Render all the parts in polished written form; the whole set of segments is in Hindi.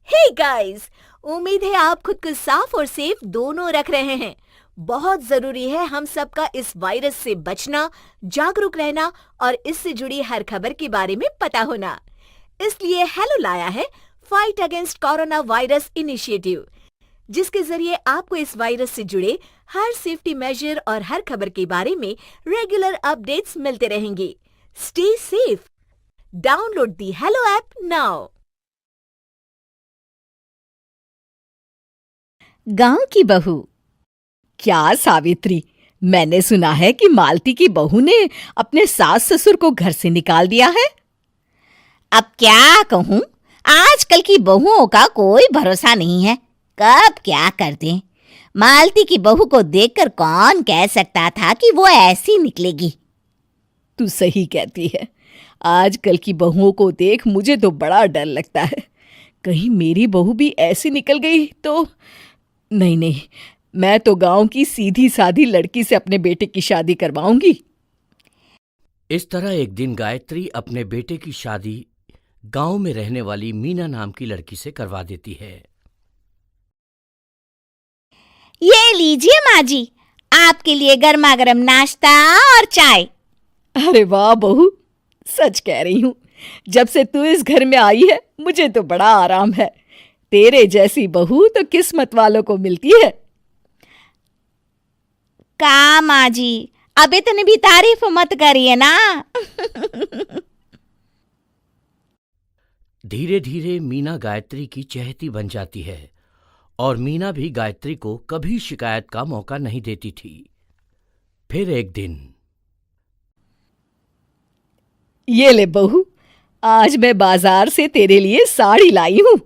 हे गाइस, उम्मीद है आप खुद को साफ और सेफ दोनों रख रहे हैं। बहुत जरूरी है हम सबका इस वायरस से बचना, जागरूक रहना और इससे जुड़ी हर खबर के बारे में पता होना। इसलिए हेलो लाया है fight against corona virus initiative, जिसके जरिए आपको इस वायरस से जुड़े हर सेफ्टी मेजर और हर खबर के बारे में रेगुलर अपडेट्स मिलते रहेंगे। Stay safe. Download the hello app now. गांव की बहू। क्या सावित्री, मैंने सुना है कि मालती की बहू ने अपने सास ससुर को घर से निकाल दिया है। अब क्या कहूं, आजकल की बहुओं का कोई भरोसा नहीं है, कब क्या कर दें। मालती की बहू को देखकर कौन कह सकता था कि वो ऐसी निकलेगी। तू सही कहती है। आजकल की बहुओं को देख मुझे तो बड़ा डर लगता है। कहीं मेरी बहू भी ऐसी निकल गई तो। नहीं, मैं तो गांव की सीधी सादी लड़की से अपने बेटे की शादी करवाऊंगी। इस तरह एक दिन गायत्री अपने बेटे की शादी गांव में रहने वाली मीना नाम की लड़की से करवा देती है। ये लीजिए माँ जी, आपके लिए गर्मा गर्म नाश्ता और चाय। अरे वाह बहू, सच कह रही हूँ, जब से तू इस घर में आई है मुझे तो बड़ा आराम है। तेरे जैसी बहू तो किस्मत वालों को मिलती है। का माँ जी, अब इतनी भी तारीफ मत करिए ना। धीरे धीरे मीना गायत्री की चहेती बन जाती है और मीना भी गायत्री को कभी शिकायत का मौका नहीं देती थी। फिर एक दिन, ये ले बहू, आज मैं बाजार से तेरे लिए साड़ी लाई हूँ।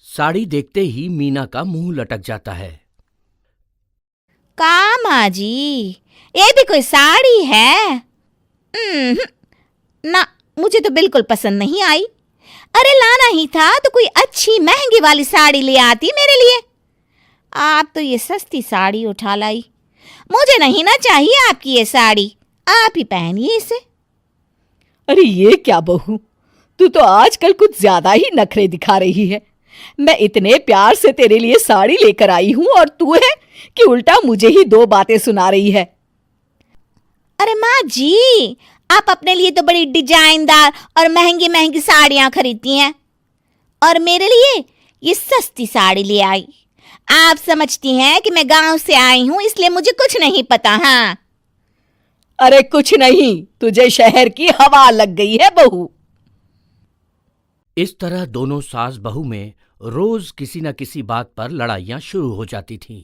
साड़ी देखते ही मीना का मुंह लटक जाता है। का माँ जी, ये भी कोई साड़ी है? ना, मुझे तो बिल्कुल पसंद नहीं आई। अरे लाना ही था तो कोई अच्छी महंगी वाली साड़ी ले आती मेरे लिए। आप तो ये सस्ती साड़ी उठा लाई। मुझे नहीं ना चाहिए आपकी ये साड़ी, आप ही पहनिए इसे। अरे ये क्या बहू, तू तो आजकल कुछ ज्यादा ही नखरे दिखा रही है। मैं इतने प्यार से तेरे लिए साड़ी लेकर आई हूं और तू है कि उल्टा मुझे ही दो बातें सुना रही है। अरे माँ जी, आप अपने लिए तो बड़ी डिजाइनदार और महंगी महंगी साड़ियां खरीदती हैं और मेरे लिए ये सस्ती साड़ी ले आई। आप समझती हैं कि मैं गांव से आई हूं इसलिए मुझे कुछ नहीं पता। हाँ, अरे कुछ नहीं, तुझे शहर की हवा लग गई है बहू। इस तरह दोनों सास बहू में रोज किसी न किसी बात पर लड़ाइयां शुरू हो जाती थीं।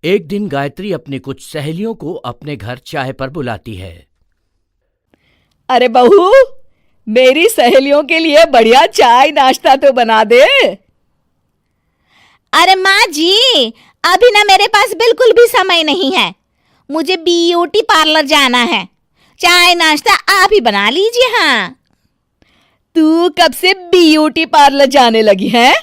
एक दिन गायत्री अपनी कुछ सहेलियों को अपने घर चाय पर बुलाती है। अरे बहू, मेरी सहेलियों के लिए बढ़िया चाय नाश्ता तो बना दे। अरे माँ जी, अभी ना मेरे पास बिल्कुल भी समय नहीं है। मुझे ब्यूटी पार्लर जाना है। चाय नाश्ता आप ही बना लीजिए। हाँ, तू कब से ब्यूटी पार्लर जाने लगी है?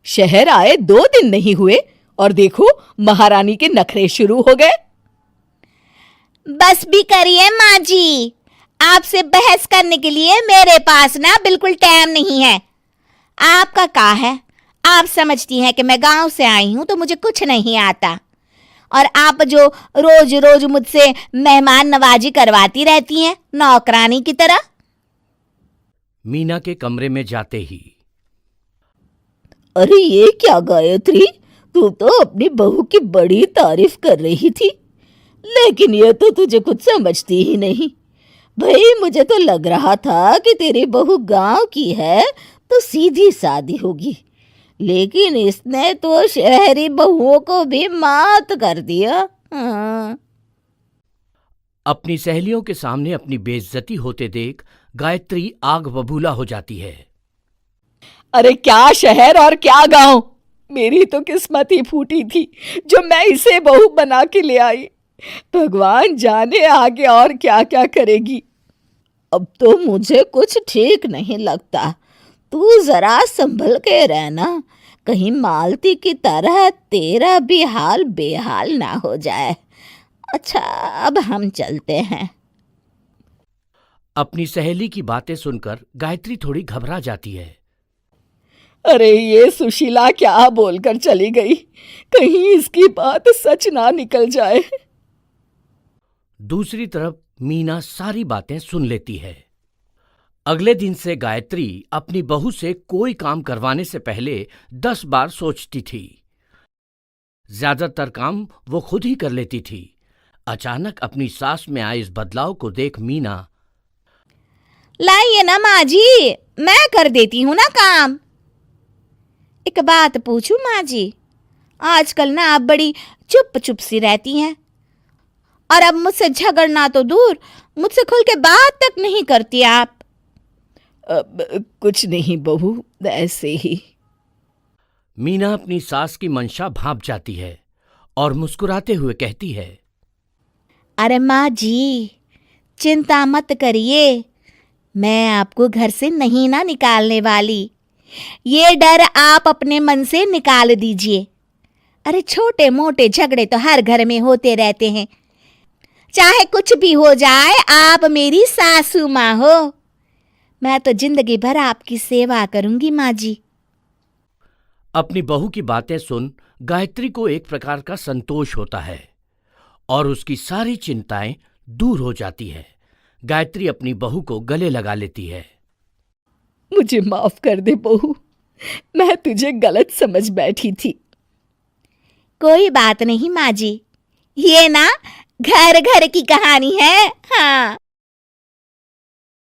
शहर आए 2 दिन नहीं हुए और देखो महारानी के नखरे शुरू हो गए। बस भी करिए माँ जी, आपसे बहस करने के लिए मेरे पास ना बिल्कुल टाइम नहीं है। आपका क्या है, आप समझती हैं कि मैं गांव से आई हूं तो मुझे कुछ नहीं आता और आप जो रोज रोज मुझसे मेहमान नवाजी करवाती रहती हैं नौकरानी की तरह। मीना के कमरे में जाते ही, अरे ये क्या गायत्री, तू तो अपनी बहू की बड़ी तारीफ कर रही थी, लेकिन ये तो तुझे कुछ समझती ही नहीं। भाई मुझे तो लग रहा था कि तेरी बहू गांव की है तो सीधी सादी होगी, लेकिन इसने तो शहरी बहुओं को भी मात कर दिया। हाँ। अपनी सहेलियों के सामने अपनी बेइज्जती होते देख गायत्री आग बबूला हो जाती है। अरे क्या शहर और क्या गांव, मेरी तो किस्मत ही फूटी थी जो मैं इसे बहू बना के ले आई। भगवान जाने आगे और क्या क्या करेगी। अब तो मुझे कुछ ठीक नहीं लगता। तू जरा संभल के रहना, कहीं मालती की तरह तेरा भी हाल बेहाल ना हो जाए। अच्छा, अब हम चलते हैं। अपनी सहेली की बातें सुनकर गायत्री थोड़ी घबरा जाती है। अरे ये सुशीला क्या बोलकर चली गई, कहीं इसकी बात सच ना निकल जाए। दूसरी तरफ मीना सारी बातें सुन लेती है। अगले दिन से गायत्री अपनी बहू से कोई काम करवाने से पहले 10 बार सोचती थी। ज्यादातर काम वो खुद ही कर लेती थी। अचानक अपनी सास में आए इस बदलाव को देख मीना, लाइए ना माँ जी, मैं कर देती हूँ ना काम। एक बात पूछूं माँ जी, आजकल ना आप बड़ी चुप चुप सी रहती हैं और अब मुझसे झगड़ना तो दूर, मुझसे खुल के बात तक नहीं करती आप। कुछ नहीं बहू, ऐसे ही। मीना अपनी सास की मंशा भांप जाती है और मुस्कुराते हुए कहती है, अरे माँ जी, चिंता मत करिए, मैं आपको घर से नहीं ना निकालने वाली। ये डर आप अपने मन से निकाल दीजिए। अरे छोटे मोटे झगड़े तो हर घर में होते रहते हैं, चाहे कुछ भी हो जाए, आप मेरी सासू माँ हो। मैं तो जिंदगी भर आपकी सेवा करूंगी माँ जी। अपनी बहू की बातें सुन गायत्री को एक प्रकार का संतोष होता है और उसकी सारी चिंताएं दूर हो जाती है। गायत्री अपनी बहू को गले लगा लेती है। मुझे माफ कर दे बहू, मैं तुझे गलत समझ बैठी थी। कोई बात नहीं माँ जी, ये ना घर घर की कहानी है। हाँ।